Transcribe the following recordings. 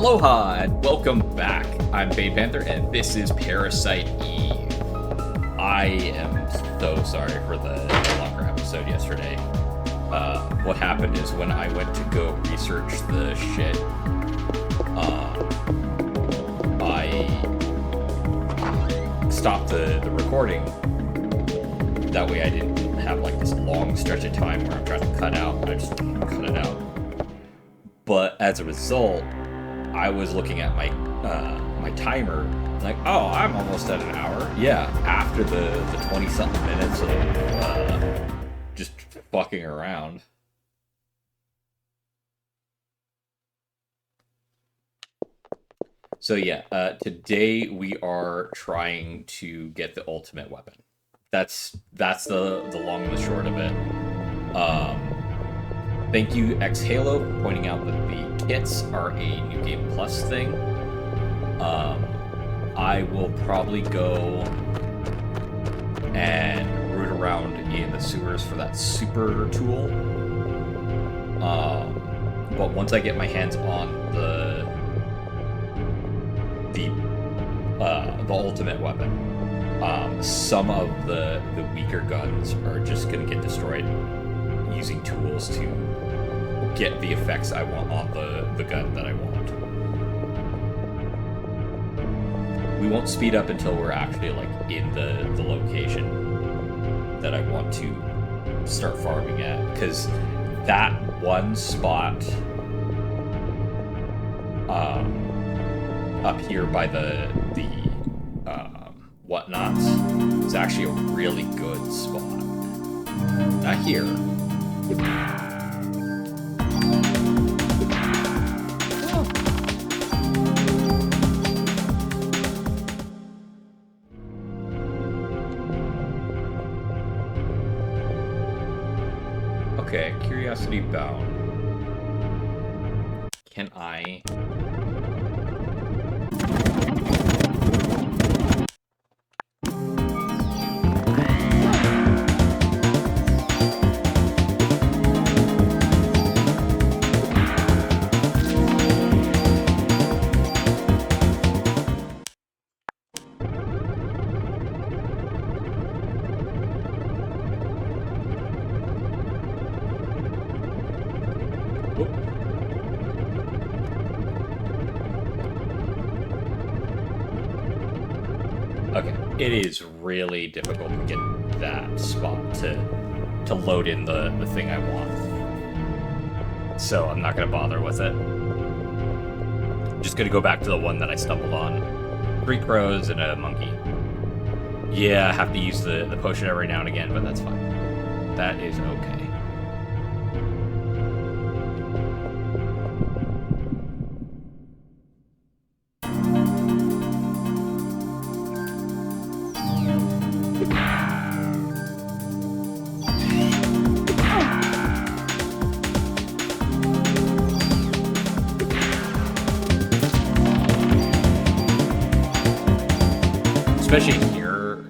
Aloha and welcome back. I'm Panther and this is Parasite Eve. I am so sorry for the longer episode yesterday. What happened is when I went to go research the shit, I stopped the recording. That way I didn't have like this long stretch of time where I'm trying to cut out. I just cut it out. But as a result, I was looking at my my timer, like, oh, I'm almost at an hour. Yeah, after the 20-something minutes of just fucking around. So yeah, today we are trying to get the ultimate weapon. That's the long and the short of it. Thank you, Xhalo, for pointing out that the kits are a New Game Plus thing. I will probably go and root around in the sewers for that super tool. But once I get my hands on the ultimate weapon, some of the weaker guns are just going to get destroyed using tools to get the effects I want on the gun that I want. We won't speed up until we're actually like in the location that I want to start farming at, because that one spot up here by the whatnots is actually a really good spot. Not here. Okay, curiosity bound. Can I... Okay, it is really difficult to get that spot to load in the thing I want. So I'm not going to bother with it. Just going to go back to the one that I stumbled on. 3 crows and a monkey. Yeah, I have to use the potion every now and again, but that's fine. That is okay. Especially here,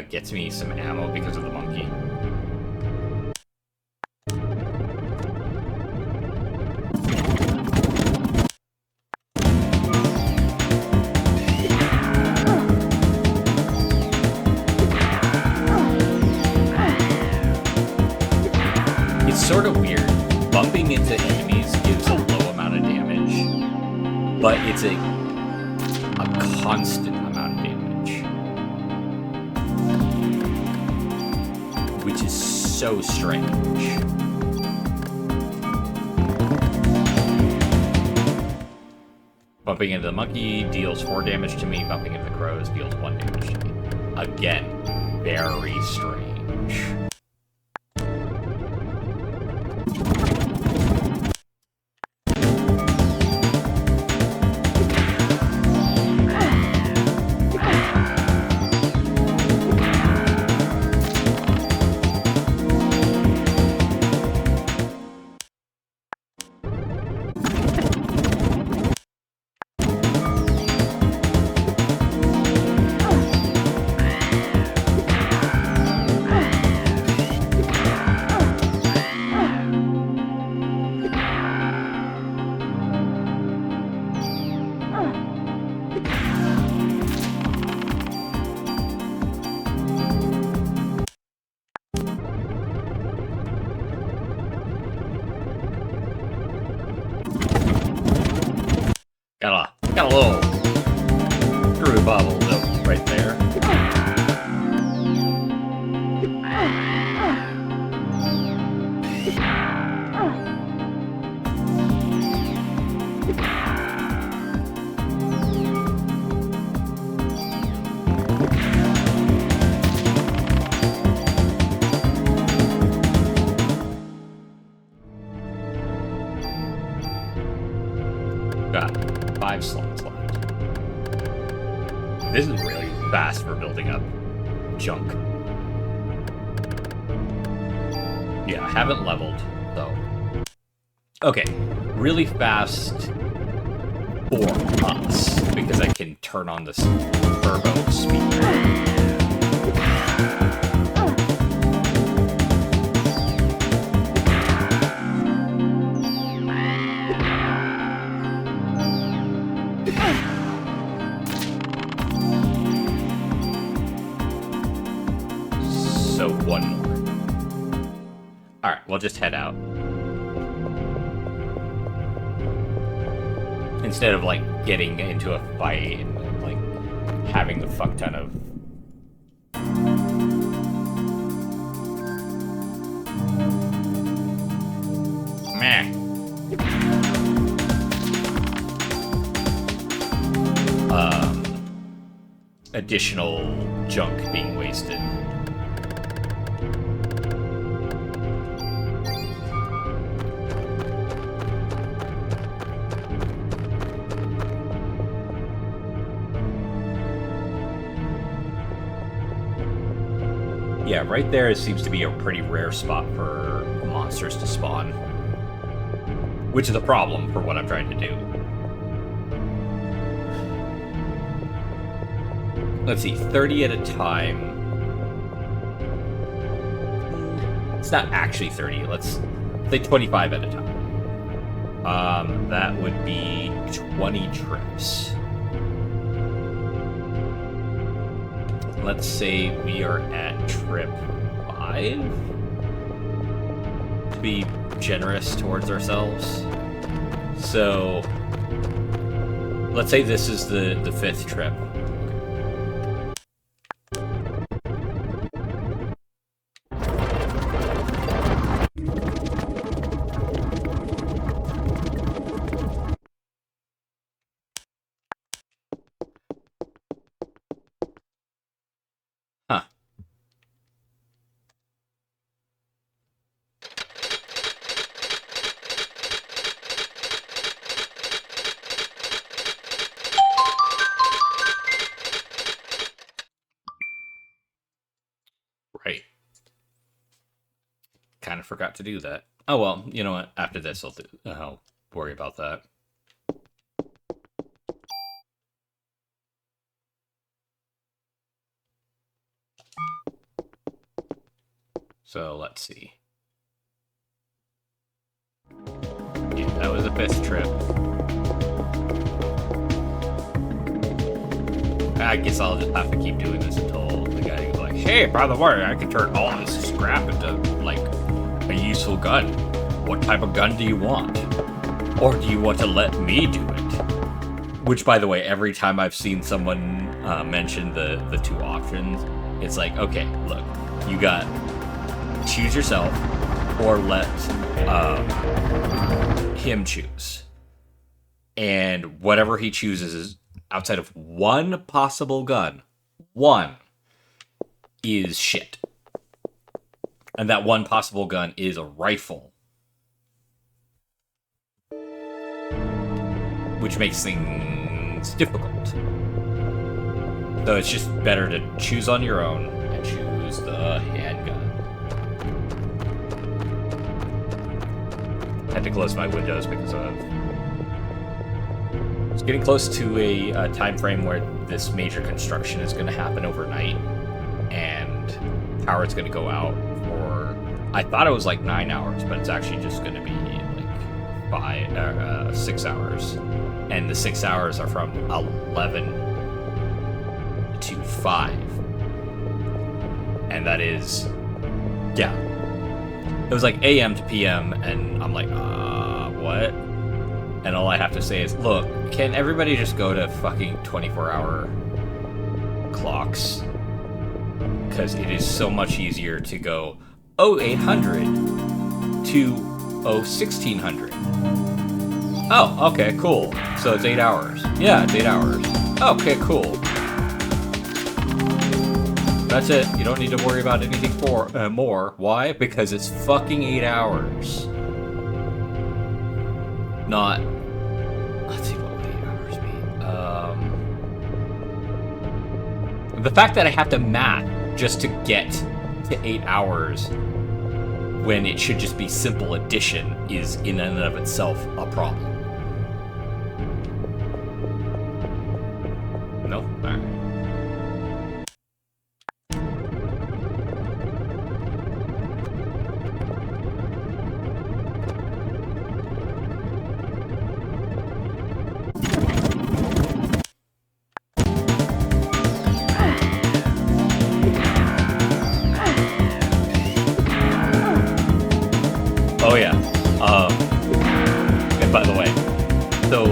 gets me some ammo because of the monkey. It's sort of weird. Bumping into enemies gives a low amount of damage, but it's a constant amount of damage. Which is so strange. Bumping into the monkey deals 4 damage to me, bumping into the crows deals 1 damage to me. Again, very strange. Got a little screwy bobble note right there. Got 5 slots left. This is really fast for building up junk. Yeah, I haven't leveled, though. Okay, really fast for us, because I can turn on this turbo speed. So one more. Alright, we'll just head out. Instead of, like, getting into a fight and, like, having the fuck ton of... Meh. Additional junk being wasted. Yeah, right there seems to be a pretty rare spot for monsters to spawn. Which is a problem for what I'm trying to do. Let's see, 30 at a time. It's not actually 30, let's say 25 at a time. That would be 20 trips. Let's say we are at trip 5, to be generous towards ourselves. So, let's say this is the 5th trip. Huh. Right. Kind of forgot to do that. Oh well, you know what? After this, I'll worry about that. So let's see. Yeah, that was the 5th trip. I guess I'll just have to keep doing this until the guy is like, hey, by the way, I can turn all this scrap into, like, a useful gun. What type of gun do you want? Or do you want to let me do it? Which, by the way, every time I've seen someone mention the 2 options, it's like, okay, look, you got choose yourself or let him choose. And whatever he chooses is outside of one possible gun. One is shit. And that one possible gun is a rifle. Which makes things difficult. So it's just better to choose on your own and choose the handgun. Had to close my windows because of... It's getting close to a time frame where this major construction is going to happen overnight. And power is going to go out for... I thought it was like 9 hours, but it's actually just going to be like 6 hours. And the 6 hours are from 11 to 5. And that is... Yeah. It was like AM to PM, and I'm like, what? And all I have to say is, look, can everybody just go to fucking 24-hour clocks? Because it is so much easier to go 0800 to 1600. Oh, okay, cool. So it's 8 hours. Yeah, it's 8 hours. Okay, cool. That's it. You don't need to worry about anything more. Why? Because it's fucking 8 hours. Not... Let's see, what would 8 hours be? The fact that I have to math just to get to 8 hours when it should just be simple addition is in and of itself a problem. No? Alright. Oh yeah. And by the way, so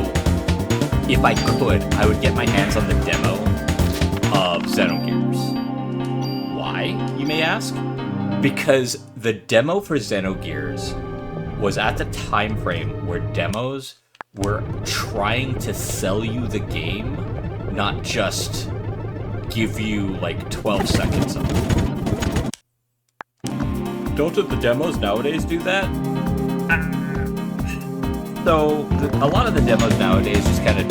if I could, I would get my hands on the demo of Xenogears. Why, you may ask? Because the demo for Xenogears was at the time frame where demos were trying to sell you the game, not just give you like 12 seconds of it. Don't the demos nowadays do that? So, a lot of the demos nowadays just kind of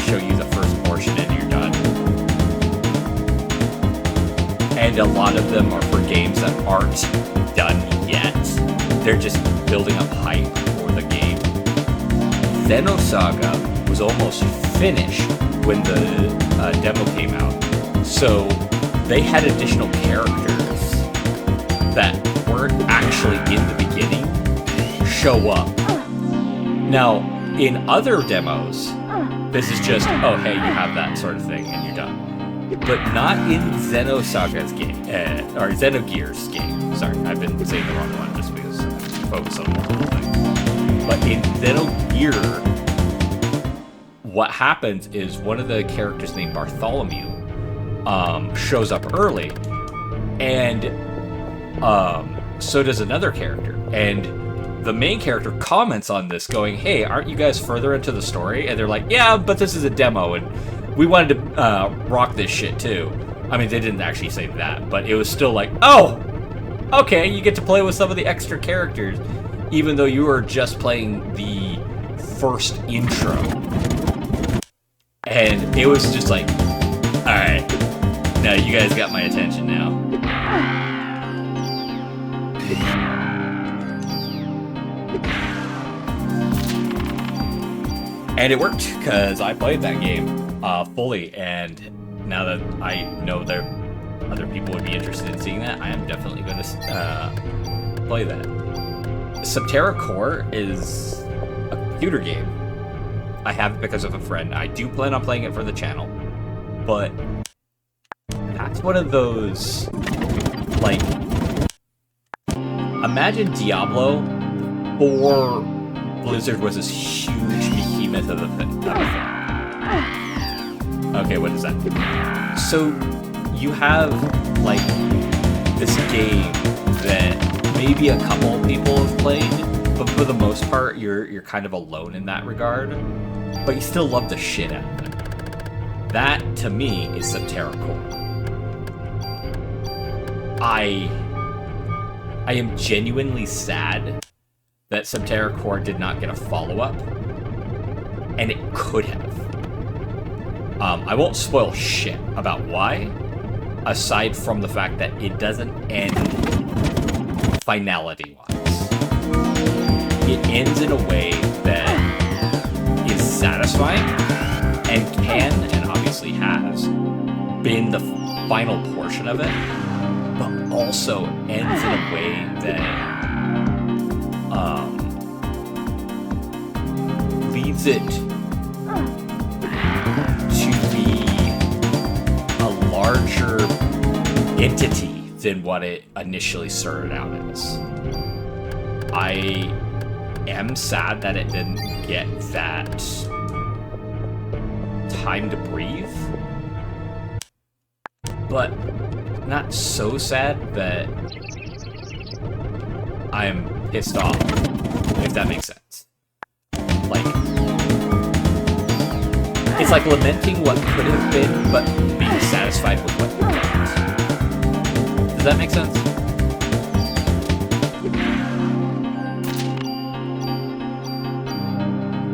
show you the first portion and you're done. And a lot of them are for games that aren't done yet. They're just building up hype for the game. Xenosaga was almost finished when the demo came out. So, they had additional characters that weren't actually in the beginning show up. Now, in other demos, this is just, oh hey, you have that sort of thing and you're done. But not in Xenosaga's game, or Xenogears game. Sorry, I've been saying the wrong one just because I focus on multiple things. But in Xenogear, what happens is one of the characters named Bartholomew shows up early, and so does another character, and the main character comments on this going, hey, aren't you guys further into the story? And they're like, yeah, but this is a demo, and we wanted to rock this shit too. I mean, they didn't actually say that, but it was still like, oh, okay, you get to play with some of the extra characters, even though you were just playing the first intro. And it was just like, alright, now you guys got my attention now. And it worked, because I played that game fully, and now that I know that other people would be interested in seeing that, I am definitely going to play that. Subterra Core is a computer game. I have it because of a friend. I do plan on playing it for the channel, but that's one of those, like, imagine Diablo, or Blizzard was this huge behemoth of the thing. Okay, what is that? So, you have, like, this game that maybe a couple of people have played, but for the most part, you're kind of alone in that regard. But you still love the shit out of it. That, to me, is Subterra Core. I am genuinely sad that Subterra Core did not get a follow-up, and it could have. I won't spoil shit about why, aside from the fact that it doesn't end finality-wise. It ends in a way that is satisfying, and can, and obviously has, been the final portion of it, but also ends in a way that leads it to be a larger entity than what it initially started out as. I am sad that it didn't get that time to breathe, but not so sad that I'm pissed off, if that makes sense. Like, it's like lamenting what could have been, but being satisfied with what you got. Does that make sense?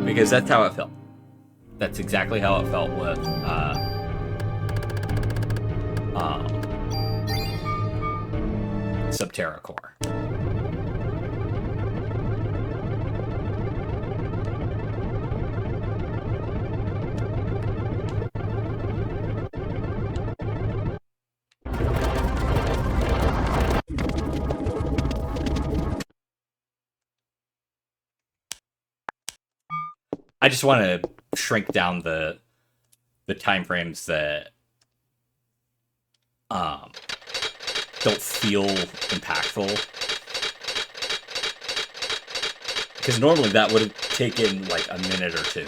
Because that's how it felt. That's exactly how it felt with Subterra Core. I just want to shrink down the time frames that don't feel impactful, because normally that would have taken like a minute or two.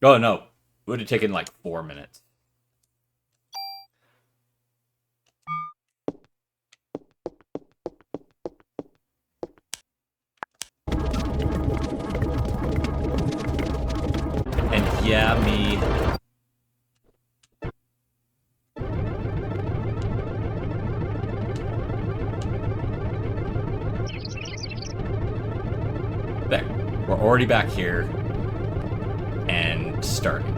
Oh no, it would have taken like 4 minutes. And yeah, me. There. We're already back here and starting.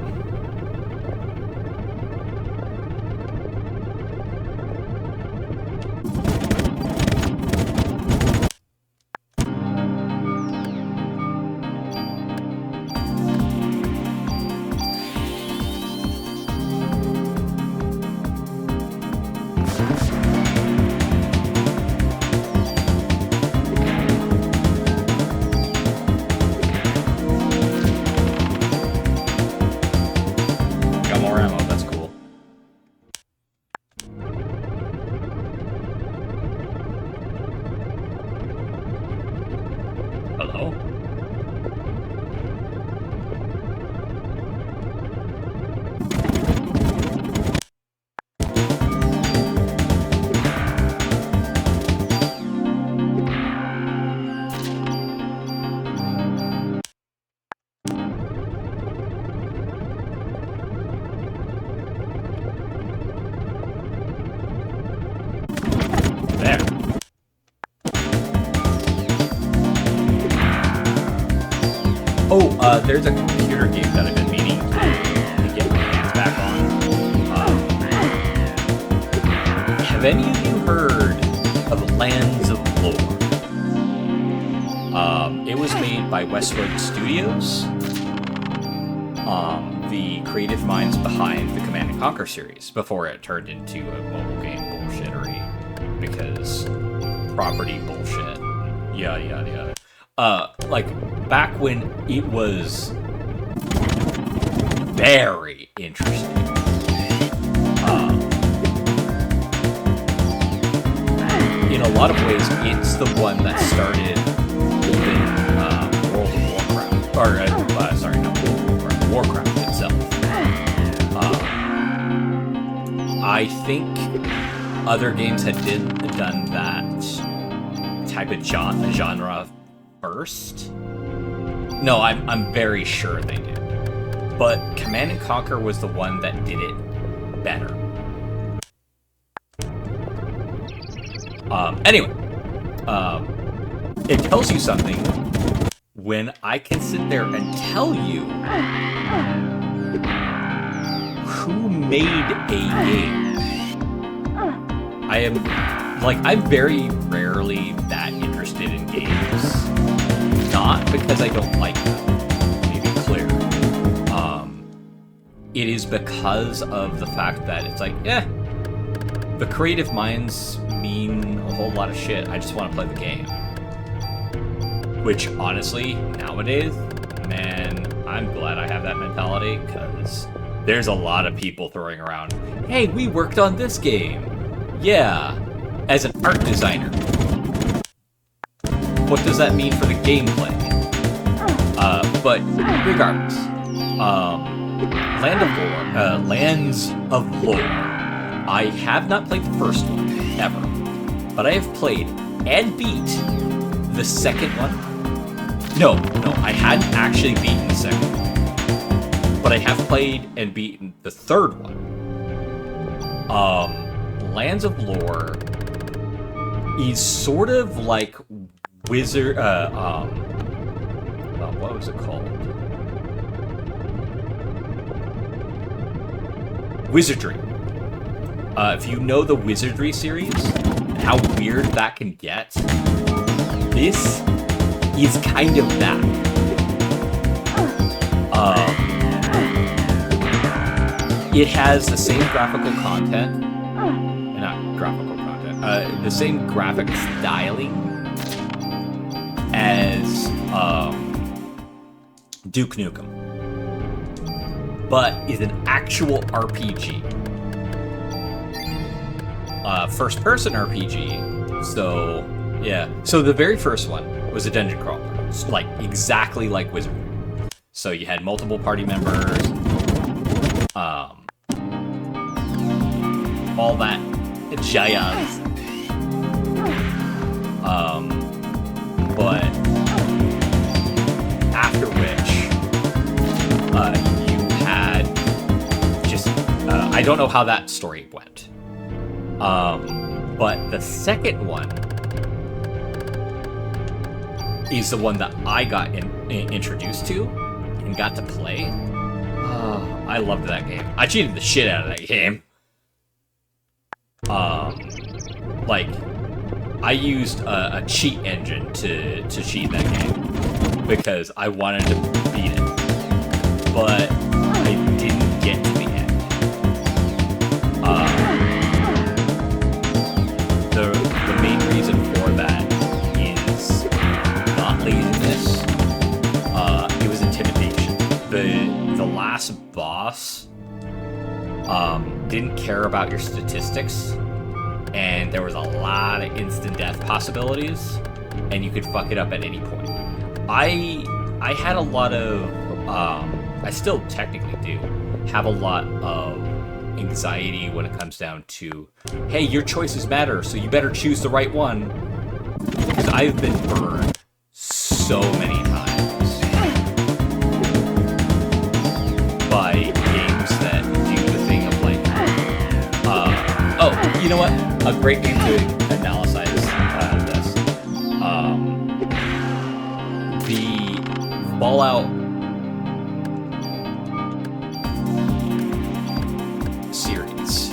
There's a computer game that I've been meaning to get my hands back on. Have any of you heard of Lands of Lore? It was made by Westwood Studios, the creative minds behind the Command & Conquer series, before it turned into a mobile game bullshittery, because property bullshit, yada yada yada. Like, back when it was very interesting. In a lot of ways, it's the one that started World of Warcraft. Or, sorry, not World of Warcraft, Warcraft itself. I think other games had done that type of genre first. No, I'm very sure they did. But Command & Conquer was the one that did it better. Anyway, it tells you something when I can sit there and tell you who made a game. I'm very rarely that interested in games. Not because I don't like them, to be clear. It is because of the fact that it's like, the creative minds mean a whole lot of shit. I just want to play the game. Which, honestly, nowadays, man, I'm glad I have that mentality, because there's a lot of people throwing around, hey, we worked on this game. Yeah, as an art designer. What does that mean for the gameplay? But regardless, Lands of Lore. I have not played the first one ever, but I have played and beat the second one. No, I hadn't actually beaten the second one, but I have played and beaten the third one. Lands of Lore is sort of like Wizard. What was it called? Wizardry. If you know the Wizardry series and how weird that can get, this is kind of that. It has the same graphical content, the same graphic styling as Duke Nukem, but is an actual RPG. First-person RPG. So, yeah. So the very first one was a dungeon crawler, like exactly like Wizard. So you had multiple party members, all that jazz. But after which, you had just I don't know how that story went. But the second one is the one that I got introduced to and got to play. I loved that game. I cheated the shit out of that game. Like, I used a cheat engine to cheat that game because I wanted to beat it, but I didn't get to the end. The main reason for that is not laziness. It was intimidation. The last boss didn't care about your statistics, and there was a lot of instant death possibilities, and you could fuck it up at any point. I had a lot of I still technically do have a lot of anxiety when it comes down to, hey, your choices matter, so you better choose the right one, because I've been burned so many times by games that do the thing of like, oh, you know what? A great game to analyze this. The Fallout series.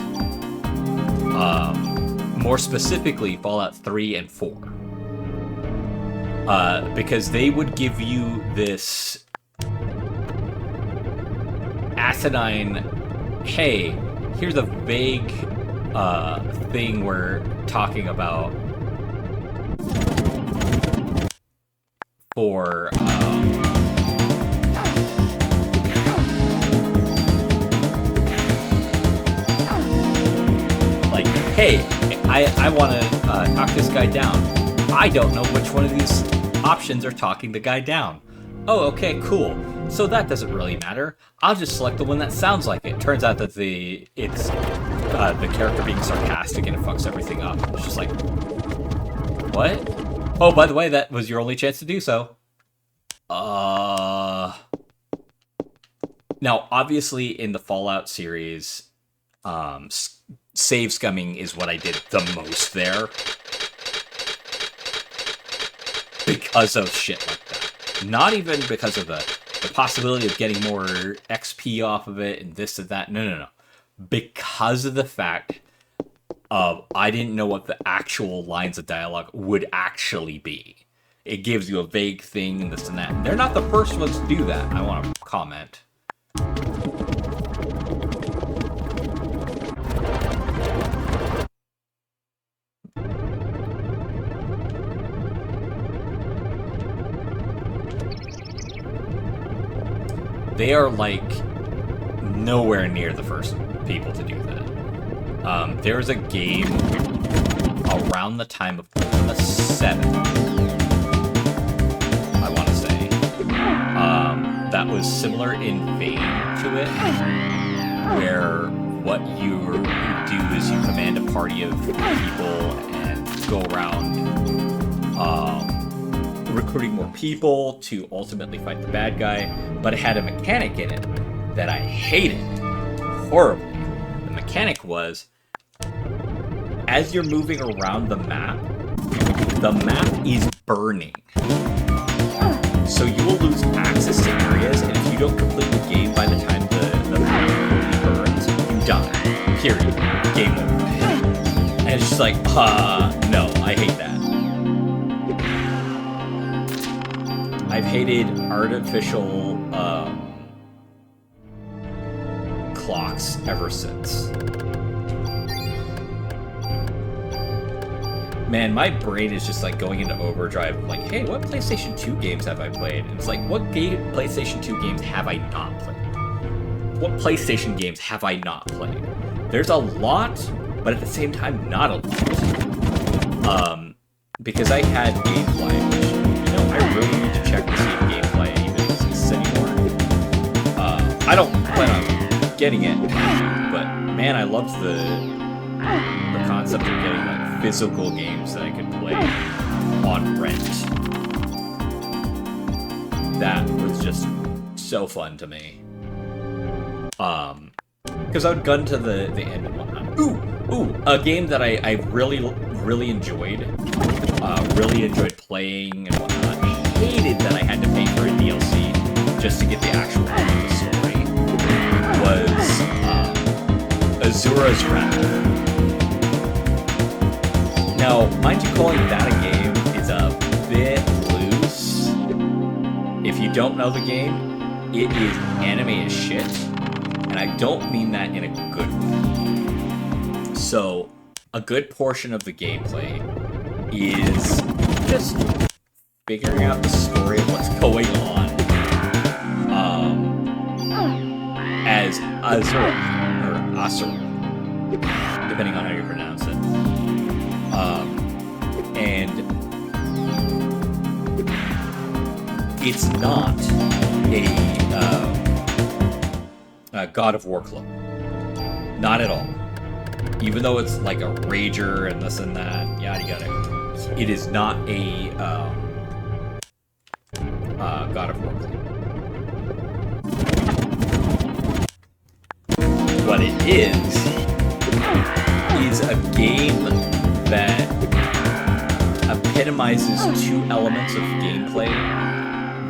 More specifically, Fallout 3 and 4. Because they would give you this asinine, hey, here's a vague thing we're talking about for like, hey, I want to talk this guy down. I don't know which one of these options are talking the guy down. Oh, okay, cool. So that doesn't really matter. I'll just select the one that sounds like it. Turns out that it's the character being sarcastic and it fucks everything up. It's just like, what? Oh, by the way, that was your only chance to do so. Now, obviously, in the Fallout series, save scumming is what I did the most there. Because of shit like that. Not even because of the possibility of getting more XP off of it and this and that. No. Because of the fact of I didn't know what the actual lines of dialogue would actually be. It gives you a vague thing and this and that. They're not the first ones to do that, I want to comment. They are, like, nowhere near the first people to do that. There was a game around the time of the 7th, I want to say, that was similar in vein to it, where what you do is you command a party of people and go around recruiting more people to ultimately fight the bad guy, but it had a mechanic in it that I hated horribly. The mechanic was, as you're moving around the map is burning. So you will lose access to areas, and if you don't complete the game by the time the map burns, you die. Period. Game over. And it's just like, no, I hate that. I've hated artificial clocks ever since. Man, my brain is just like going into overdrive, like, hey, what PlayStation 2 games have I played? And it's like, what PlayStation 2 games have I not played? What PlayStation games have I not played? There's a lot, but at the same time, not a lot. Because I had gameplay, which, you know, I really need to check to see if gameplay even exists anymore. I don't plan on getting it, but man, I loved the concept of getting like physical games that I could play on rent. That was just so fun to me. Because I would gun to the end and whatnot. Ooh, a game that I really enjoyed. Really enjoyed playing and whatnot. I hated that I had to pay for a DLC just to get the actual end of the story. Was Azura's Wrath. Now, mind you, calling that a game is a bit loose. If you don't know the game, it is anime as shit, and I don't mean that in a good way. So, a good portion of the gameplay is just figuring out the story of what's going on as Azura, or Asura, depending on how you pronounce it. And it's not a God of War clone. Not at all. Even though it's like a rager and this and that, yada yada, it is not a God of War clone. What it is a game that epitomizes two elements of gameplay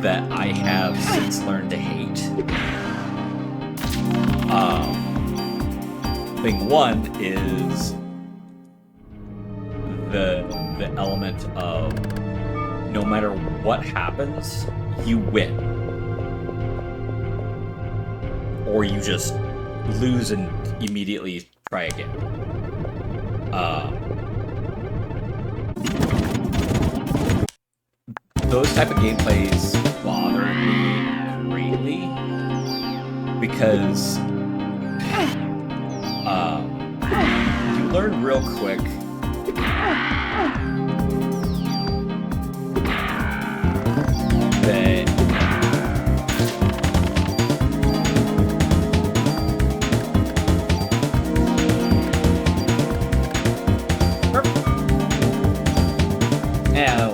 that I have since learned to hate. Thing one is the element of no matter what happens, you win. Or you just lose and immediately try again. Those type of gameplays bother me greatly because you learn real quick that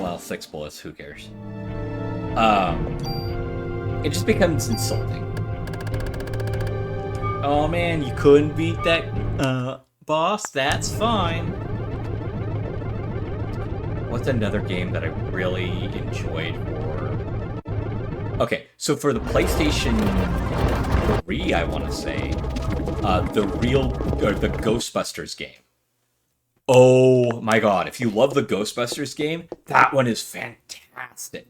well, 6 bullets, who cares? It just becomes insulting. Oh man, you couldn't beat that boss? That's fine. What's another game that I really enjoyed for... Okay, so for the PlayStation 3, I want to say, the Ghostbusters game. Oh my god, if you love the Ghostbusters game, that one is fantastic.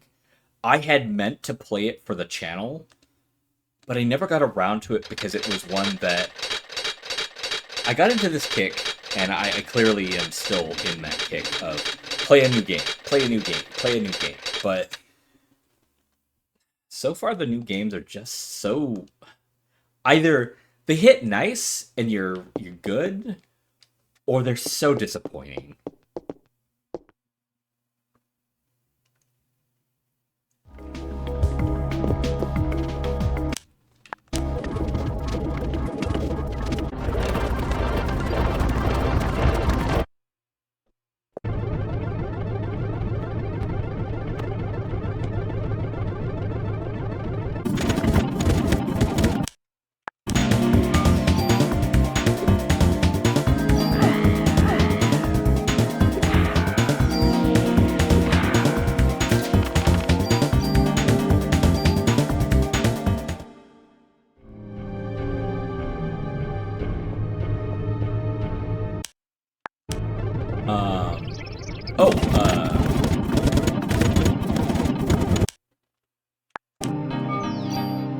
I had meant to play it for the channel, but I never got around to it because it was one that... I got into this kick, and I clearly am still in that kick of play a new game, play a new game, play a new game, but so far the new games are just so... Either they hit nice and you're good, or they're so disappointing.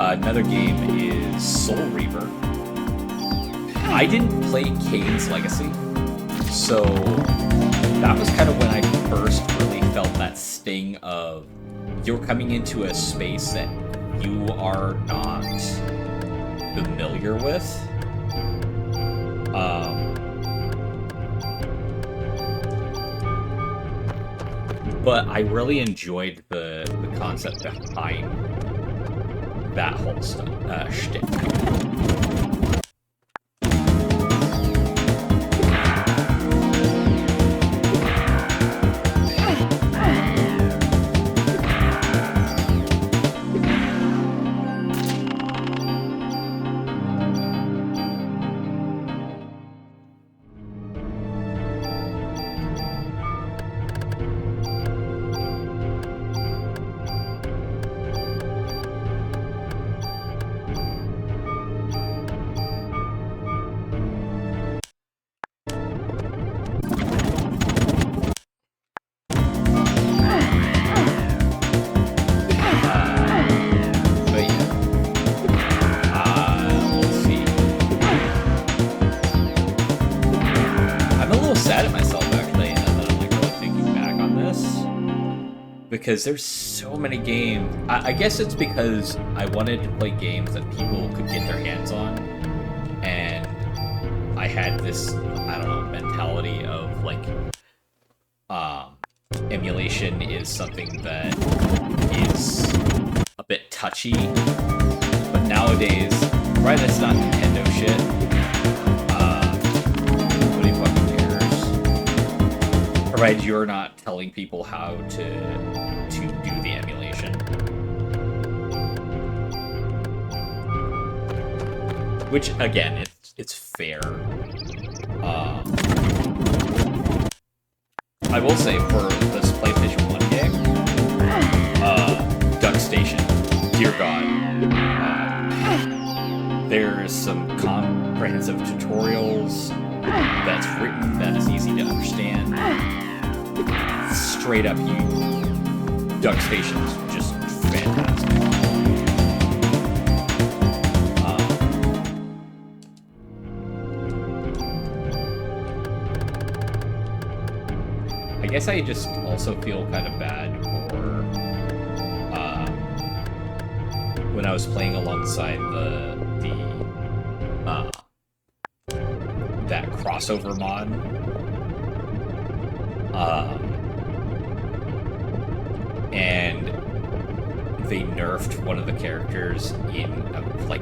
Another game is Soul Reaver. I didn't play Kane's Legacy, so that was kind of when I first really felt that sting of you're coming into a space that you are not familiar with. But I really enjoyed the concept behind that whole shtick. Because there's so many games. I guess it's because I wanted to play games that people could get their hands on, and I had this, I don't know, mentality of like, emulation is something that is a bit touchy, but nowadays, right, that's not Nintendo shit. Nobody fucking cares. Provided you're not telling people how to do the emulation. Which, again, it's fair. I will say, for this PlayStation 1 game, Duck Station, dear God, there's some comprehensive tutorials that's written that is easy to understand. Straight up, Duck Station's just fantastic. I guess I just also feel kind of bad for when I was playing alongside that crossover mod. And they nerfed one of the characters in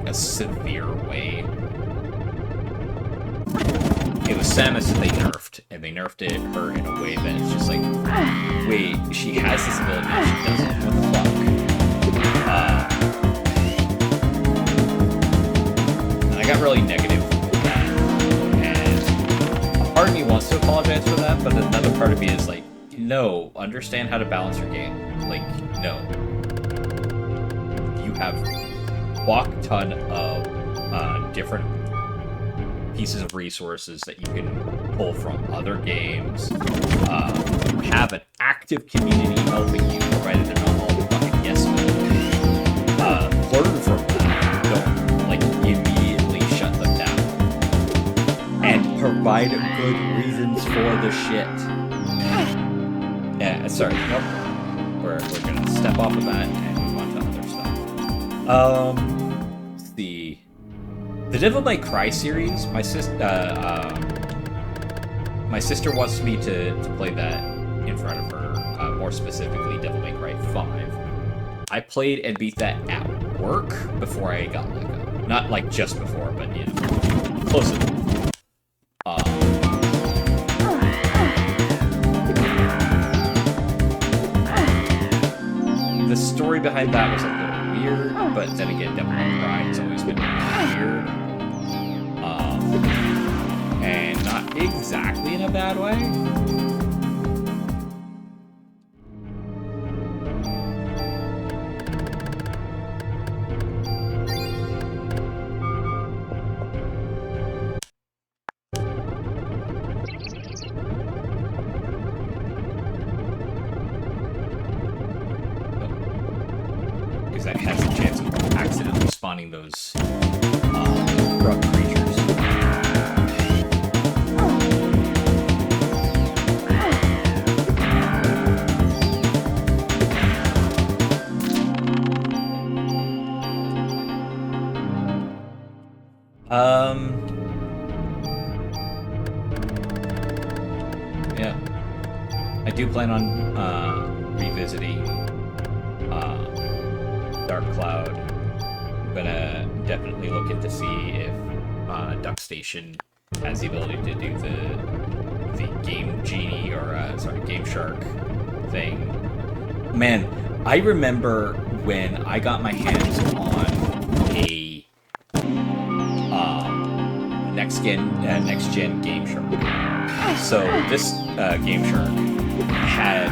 a severe way. It was Samus that they nerfed, and they nerfed her in a way that it's just like, wait, she has this ability and she doesn't. What the fuck? And I got really negative with that. And a part of me wants to apologize for that, but another part of me is like, no, understand how to balance your game. Like, no. You have a fuck-ton of different pieces of resources that you can pull from other games. You have an active community helping you, provided they're not all fucking yes men. Learn from that. Don't, immediately shut them down. And provide good reasons for the shit. Yeah, sorry, nope. We're gonna step off of that and move on to other stuff. The Devil May Cry series, my sister wants me to play that in front of her, more specifically Devil May Cry 5. I played and beat that at work before I got let go. Not just before, but close enough. The story behind that was a little weird, but then again, Devil May Cry has always been weird. And not exactly in a bad way. Because that has a chance of accidentally spawning those corrupt creatures. Yeah. I do plan on revisiting Dark Cloud. I'm gonna definitely look into see if Duck Station has the ability to do the Game Genie or Game Shark thing. Man, I remember when I got my hands on a next gen Game Shark. So this Game Shark had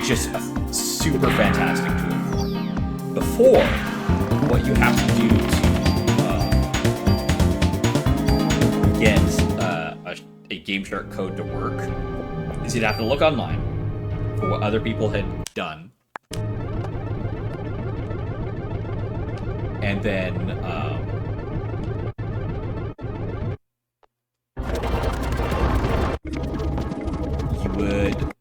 just a super fantastic tool. Before, what you have to do to get a Game Shark code to work is you'd have to look online for what other people had done, and then you would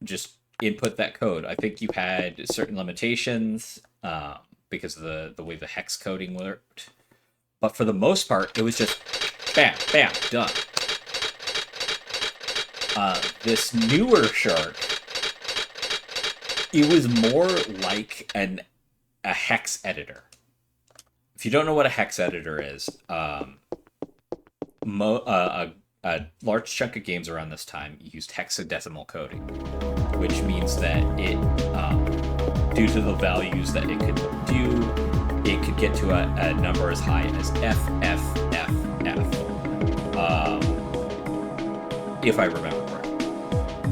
just input that code. I think you had certain limitations because of the way the hex coding worked, but for the most part, it was just bam, bam, done. This newer shark, it was more like a hex editor. If you don't know what a hex editor is, a large chunk of games around this time used hexadecimal coding, which means that it, due to the values that it could do, it could get to a number as high as F, if I remember correctly.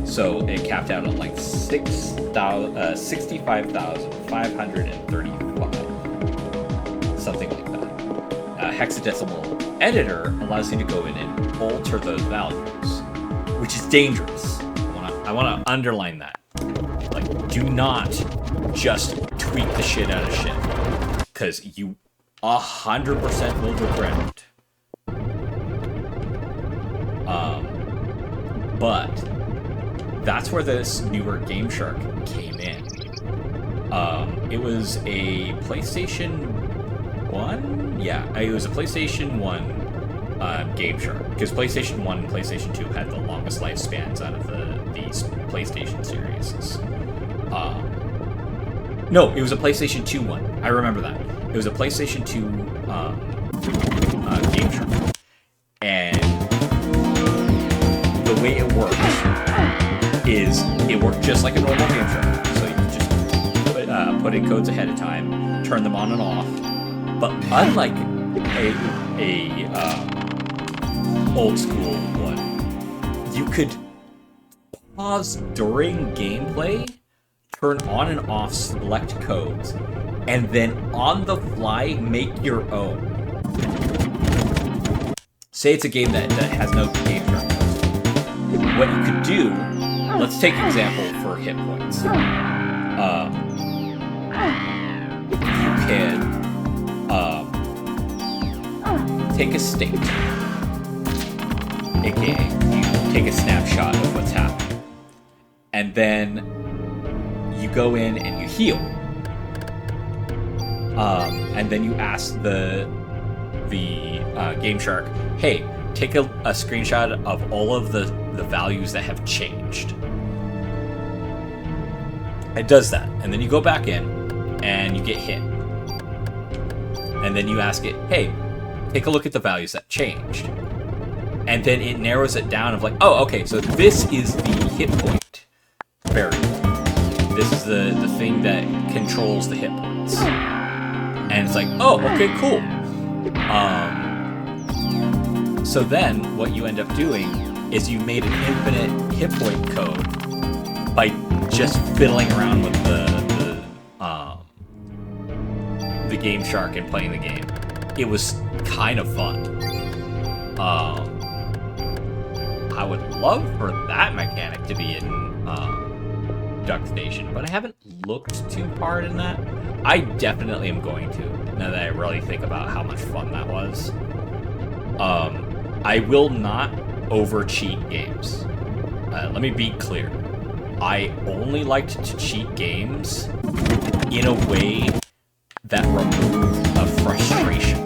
So it capped out at like 65,535, something like that. A hexadecimal editor allows you to go in and alter those values, which is dangerous. I want to underline that. Like, do not just tweak the shit out of shit, because you 100% will regret it. But that's where this newer Game Shark came in. It was a PlayStation 1? Yeah, it was a PlayStation 1 Game Shark, because PlayStation 1 and PlayStation 2 had the longest lifespans out of these PlayStation series. No, it was a PlayStation 2 one. I remember that. It was a PlayStation 2 Game Shark. And the way it worked is it worked just like a normal Game Shark. So you just put in codes ahead of time, turn them on and off. But unlike a old school one, you could pause during gameplay, turn on and off select codes, and then on the fly make your own. Say it's a game that has no Game Shark codes. What you could do, let's take an example for hit points. You can take a state, aka you take a snapshot of what's happening, and then you go in and you heal, and then you ask the Game Shark, hey, take a screenshot of all of the values that have changed. It does that, and then you go back in and you get hit, and then you ask it, hey, take a look at the values that changed. And then it narrows it down of like, oh, okay, so this is the hit point variable. This is the thing that controls the hit points. And it's like, oh, okay, cool. So then what you end up doing is you made an infinite hit point code by just fiddling around with the Game Shark and playing the game. It was kind of fun. I would love for that mechanic to be in Duck Station, but I haven't looked too hard in that. I definitely am going to, now that I really think about how much fun that was. I will not over-cheat games. Let me be clear. I only liked to cheat games in a way that removed a frustration.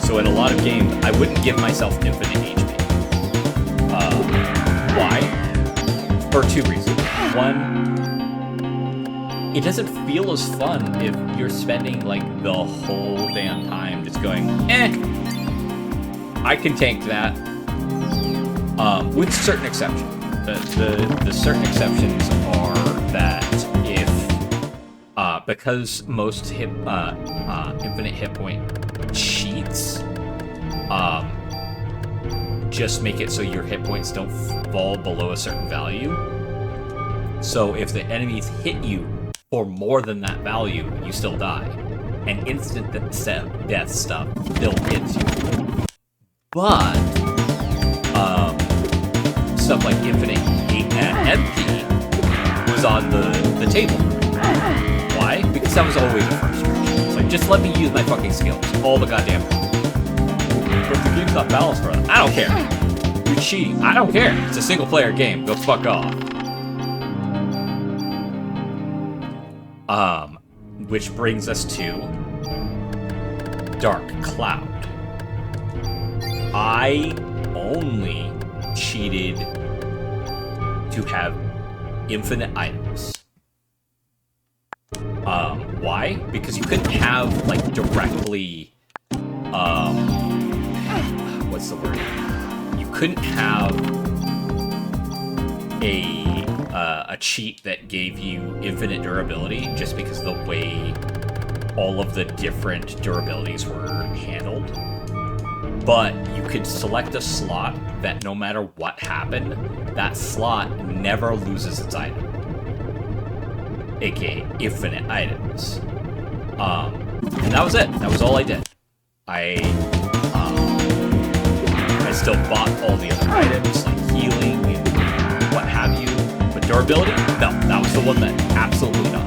So in a lot of games, I wouldn't give myself infinite HP. Why? For two reasons. One, it doesn't feel as fun if you're spending like the whole damn time just going, I can tank that. With certain exceptions. The certain exceptions are that if because most infinite hit point cheats just make it so your hit points don't fall below a certain value. So if the enemies hit you for more than that value, you still die. And instant death stuff still hits you. But stuff like infinite MP was on the table. Why? Because that was always a frustration. It's like, just let me use my fucking skills all the goddamn time. But the game's not balanced for that. I don't care. You're cheating. I don't care. It's a single player game. Go fuck off. Which brings us to Dark Cloud. I only cheated to have infinite items. Why? Because you couldn't have, like, directly, what's the word? You couldn't have a cheat that gave you infinite durability just because of the way all of the different durabilities were handled. But you could select a slot that no matter what happened, that slot never loses its item. AKA infinite items. And that was it. That was all I did. I still bought all the other items, like healing and what have you. But durability? No, that was the one that absolutely not.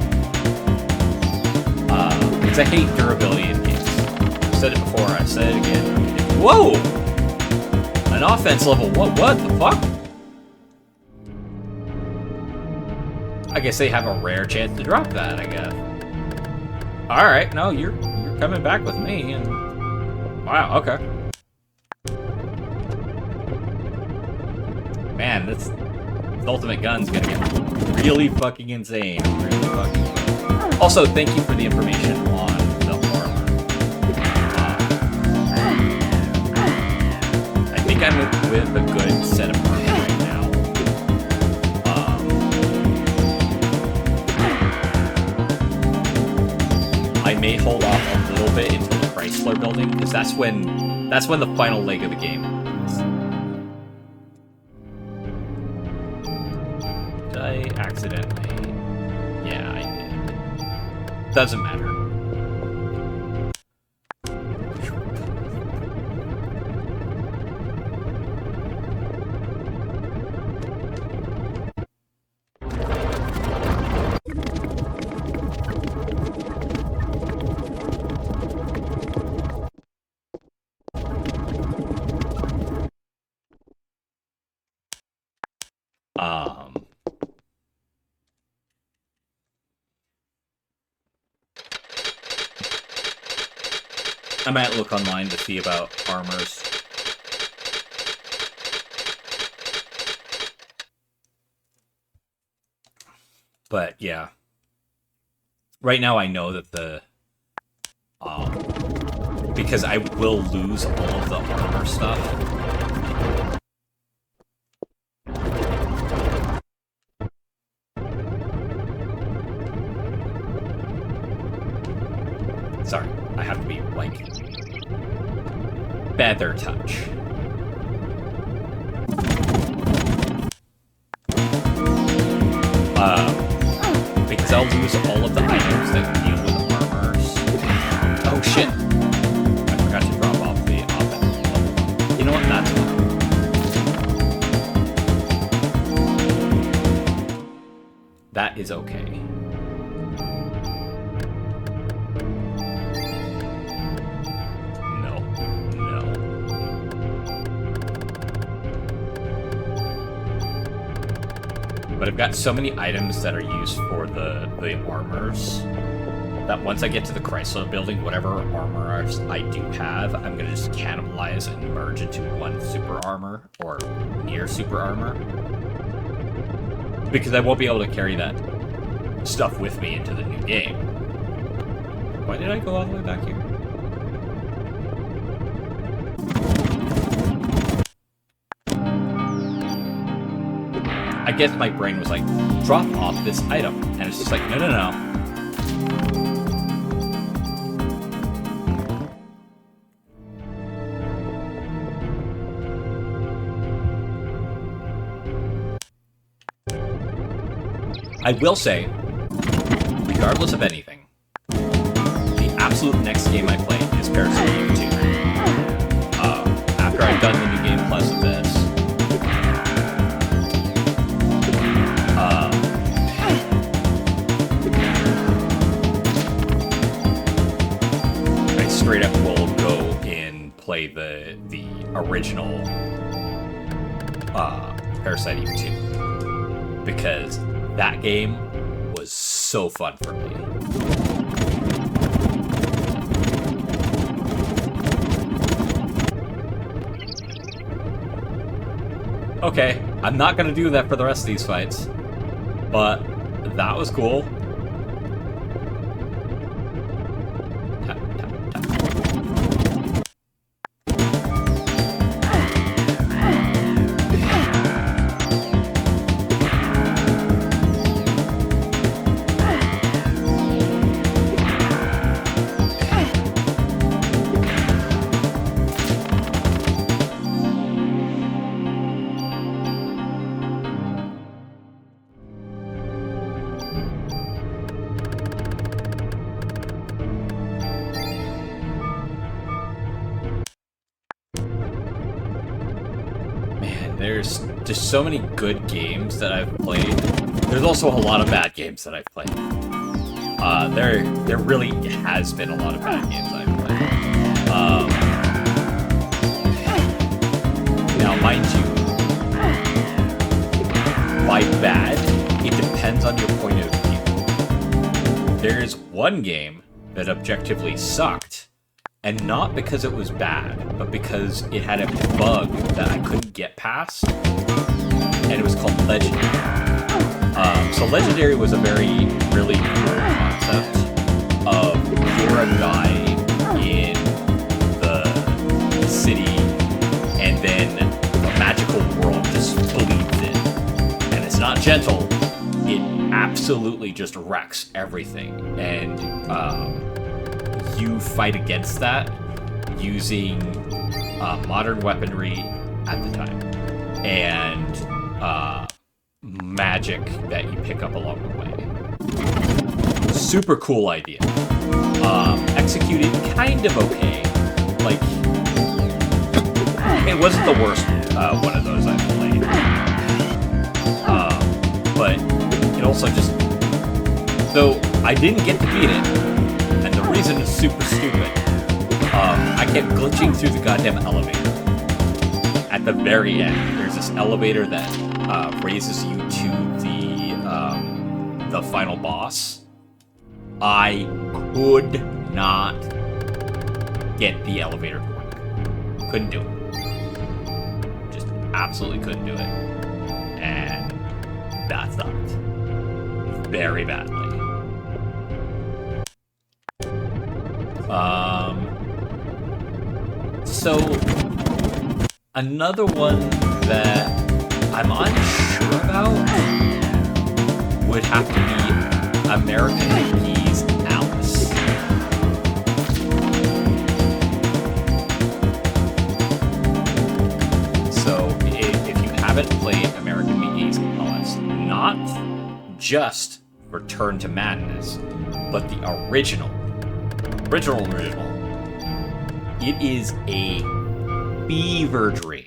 Because I hate durability in games. I've said it before, I said it again. Whoa! An offense level, what the fuck? I guess they have a rare chance to drop that, I guess. Alright, no, you're coming back with me, and... Wow, okay. Man, this ultimate gun's gonna get really fucking insane. Really fucking fun. Also, thank you for the information on the armor. I think I'm with a good set of armor right now. I may hold off a little bit until the Chrysler building, because that's when the final leg of the game is. Did I accidentally? Yeah, I did. Doesn't matter. I might look online to see about armors. But yeah. Right now I know that the because I will lose all of the armor stuff. Sorry, I have to be, like, feather touch. Because I'll lose all of the items that deal with armors. Oh shit! I forgot to drop off the offense level. You know what? That's fine. That is okay. but I've got so many items that are used for the armors that once I get to the Chrysler building, whatever armors I do have, I'm gonna just cannibalize and merge into one super armor, or near super armor. Because I won't be able to carry that stuff with me into the new game. Why did I go all the way back here? I guess my brain was like, drop off this item. And it's just like, no, no, no. I will say, regardless of anything, the absolute next game I play is Parasite Eve 2. After I've done the New Game Plus of this, I straight up will go and play the original Parasite Eve 2. Because that game was so fun for me. Okay, I'm not gonna do that for the rest of these fights, but that was cool. Tap, tap, tap. There's just so many good games that I've played. There's also a lot of bad games that I've played. There really has been a lot of bad games I've played. Now, mind you, by bad, it depends on your point of view. There's one game that objectively sucked, and not because it was bad, but because it had a bug that I couldn't get past, and it was called Legendary. So Legendary was a really cool concept of you're a guy in the city, and then a magical world just bleeds in. And it's not gentle, it absolutely just wrecks everything. And you fight against that using modern weaponry at the time and magic that you pick up along the way. Super cool idea. Executed kind of okay. Like, it wasn't the worst one of those I've played. But it also just, though I didn't get to beat it, and the reason is super stupid. I kept glitching through the goddamn elevator. At the very end, there's this elevator that raises you to the final boss. I could not get the elevator to work. Couldn't do it. Just absolutely couldn't do it. And that sucked. Very badly. So, another one that I'm unsure about would have to be American McGee's Alice. So, if you haven't played American McGee's Alice, not just Return to Madness, but the original, it is a fever dream.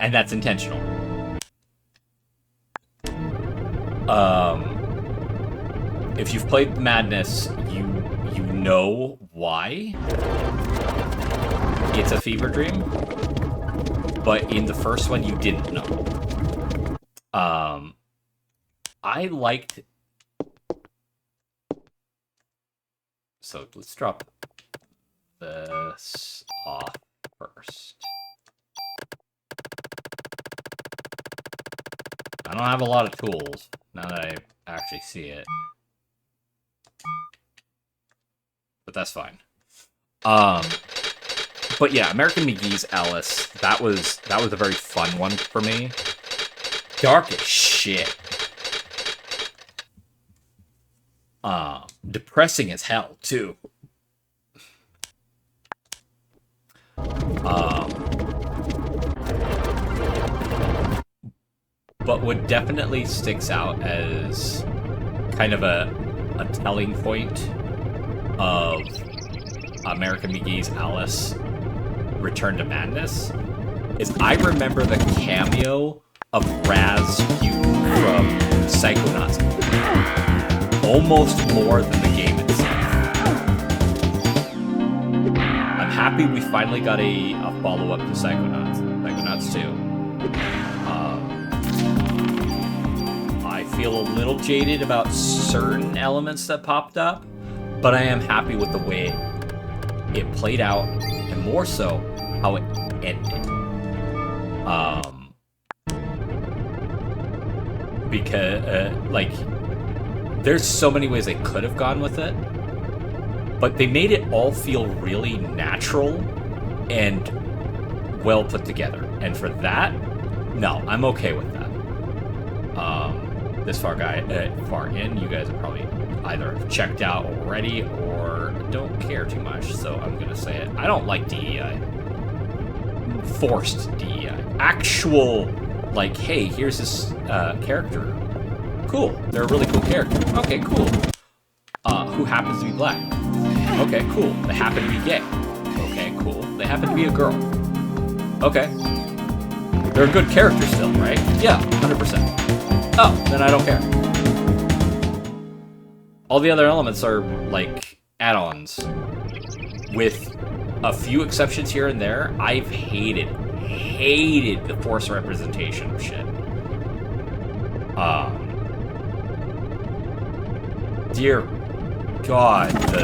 And that's intentional. If you've played Madness, you know why it's a fever dream, but in the first one you didn't know. I liked. So let's drop this off first. I don't have a lot of tools now that I actually see it. But that's fine. But yeah, American McGee's Alice, that was a very fun one for me. Dark as shit. Depressing as hell, too. But what definitely sticks out as kind of a telling point of American McGee's Alice Return to Madness is I remember the cameo of Raz Pugh from Psychonauts almost more than the game itself. I'm happy we finally got a follow-up to Psychonauts 2. I feel a little jaded about certain elements that popped up, but I am happy with the way it played out, and more so, how it ended. Because, there's so many ways they could have gone with it, but they made it all feel really natural and well put together. And for that, no, I'm okay with that. This far in, you guys have probably either checked out already or don't care too much, so I'm gonna say it. I don't like DEI. Forced DEI. Actual, hey, here's this character. Cool. They're a really cool character. Okay, cool. Who happens to be black? Okay, cool. They happen to be gay. Okay, cool. They happen to be a girl. Okay. They're a good character still, right? Yeah, 100%. Oh, then I don't care. All the other elements are, add-ons. With a few exceptions here and there, I've hated the forced representation of shit. Dear God, what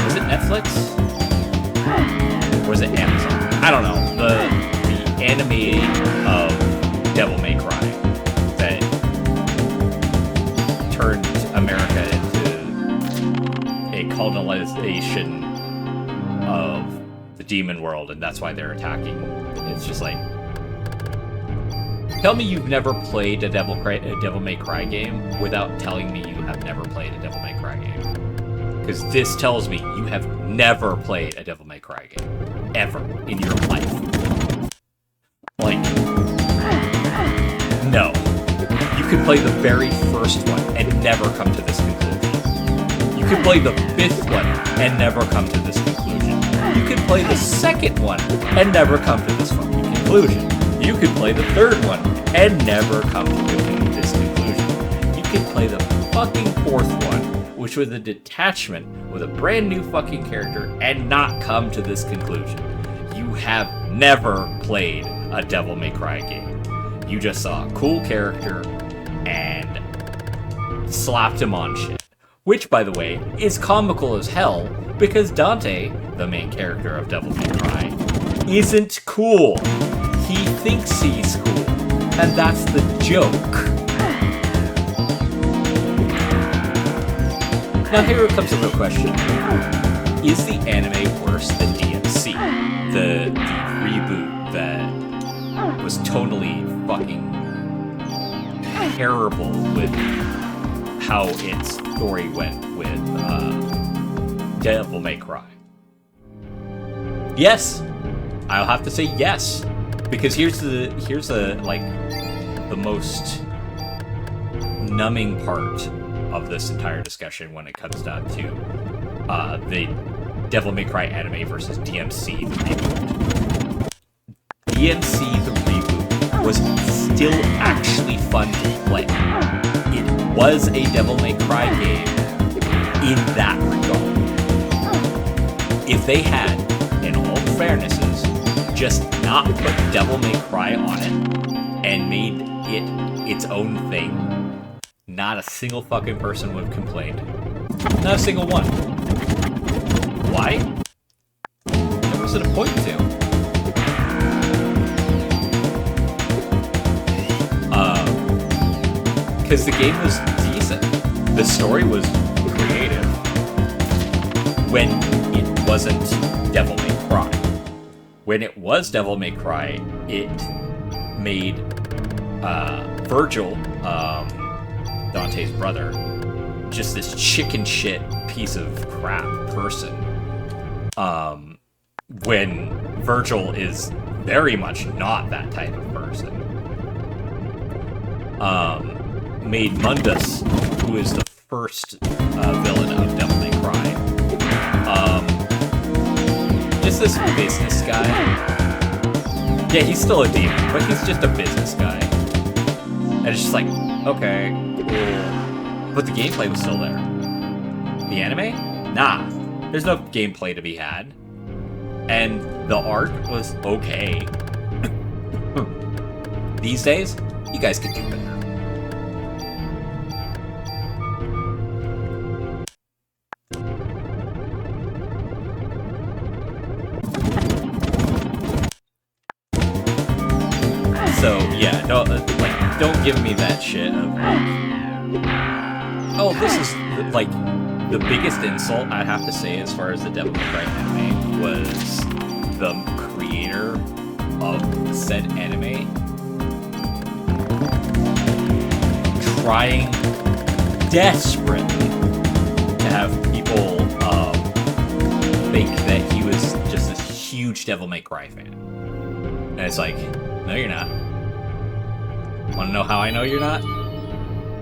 was it Netflix? Or was it Amazon? I don't know. The anime of Devil May Cry that turned America into a colonization of the demon world, and that's why they're attacking. It's just tell me you've never played a Devil May Cry game without telling me you have never played a Devil May Cry game. Because this tells me you have never played a Devil May Cry game. Ever. In your life. No. You could play the very first one and never come to this conclusion. You could play the 5th one and never come to this conclusion. You could play the 2nd one and never come to this fucking conclusion. You could play the 3rd one and never come to this conclusion. You could play the fucking 4th one, which was a detachment with a brand new fucking character, and not come to this conclusion. You have never played a Devil May Cry game. You just saw a cool character and slapped him on shit. Which, by the way, is comical as hell, because Dante, the main character of Devil May Cry, isn't cool. He thinks he's cool, and that's the joke. Now here comes the real question. Is the anime worse than DMC? The reboot that was totally fucking terrible with how its story went with Devil May Cry. Yes, I'll have to say yes, because here's the most numbing part of this entire discussion when it comes down to Devil May Cry anime versus DMC the reboot. DMC the reboot was still actually fun to play. It was a Devil May Cry game in that regard. If they had, in all fairnesses, just not put Devil May Cry on it and made it its own thing, not a single fucking person would have complained. Not a single one. Why? There wasn't a point to. Because the game was decent. The story was creative. When it wasn't Devil May Cry. When it was Devil May Cry, it made Virgil, Dante's brother, just this chicken shit piece of crap person. When Virgil is very much not that type of person. Made Mundus, who is the first villain of Devil May Cry, just this business guy. Yeah, he's still a demon, but he's just a business guy. And it's just like, okay, cool. But the gameplay was still there. The anime? Nah. There's no gameplay to be had. And the art was okay. These days, you guys could do better. So, yeah, no, like, don't give me that shit of, oh, this is, like, the biggest insult I'd have to say as far as the Devil May Cry anime was the creator of said anime trying desperately to have people think that he was just this huge Devil May Cry fan. And it's like, no, you're not. Want to know how I know you're not?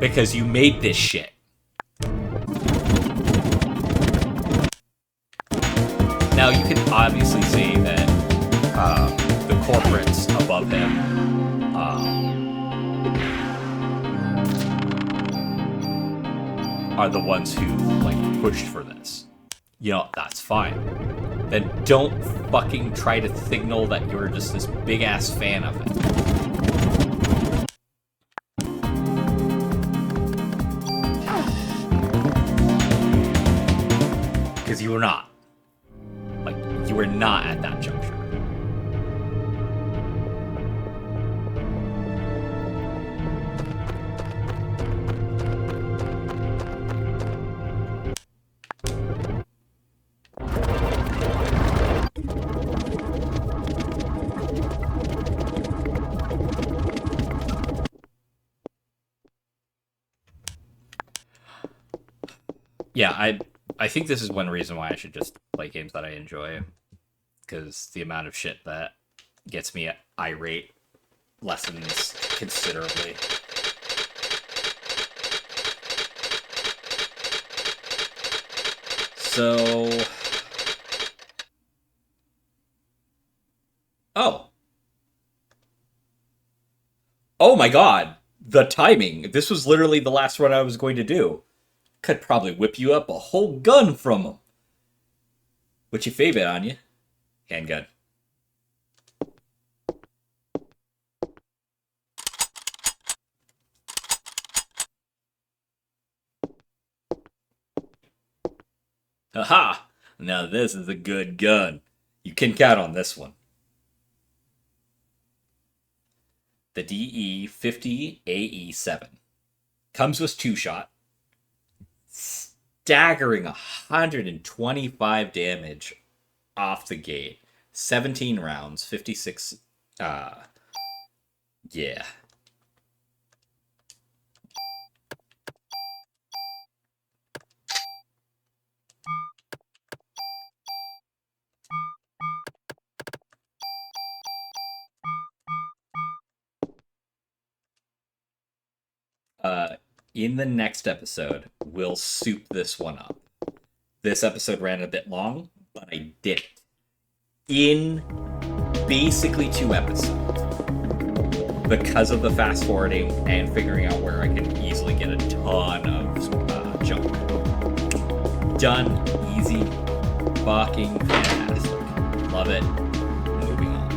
Because you made this shit. Now, you can obviously say that the corporates above him are the ones who, like, pushed for this. You know, that's fine. Then don't fucking try to signal that you're just this big-ass fan of it. Because you were not. Like, you were not at that juncture. Yeah, I think this is one reason why I should just play games that I enjoy. Because the amount of shit that gets me irate lessens considerably. So... Oh. Oh my god! The timing! This was literally the last one I was going to do. Could probably whip you up a whole gun from them. What's your favorite on you? Handgun. Haha! Now this is a good gun. You can count on this one. The DE-50AE7. Comes with 2-shot. Staggering 125 damage off the gate. 17 rounds, 56... yeah. In the next episode, we'll soup this one up. This episode ran a bit long, but but I did it in basically 2 episodes because of the fast forwarding and figuring out where I can easily get a ton of junk. Done, easy, fucking fantastic. Love it. Moving on.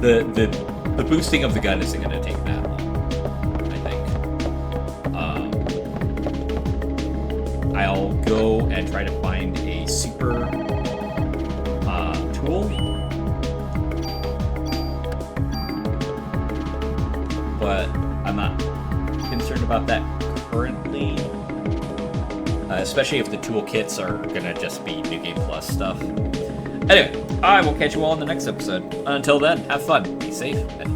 The boosting of the gun isn't going to take that long, I think. I'll go and try to find a super tool, but I'm not concerned about that currently, especially if the toolkits are gonna just be New Game Plus stuff. Anyway, I will catch you all in the next episode. Until then, have fun, be safe, and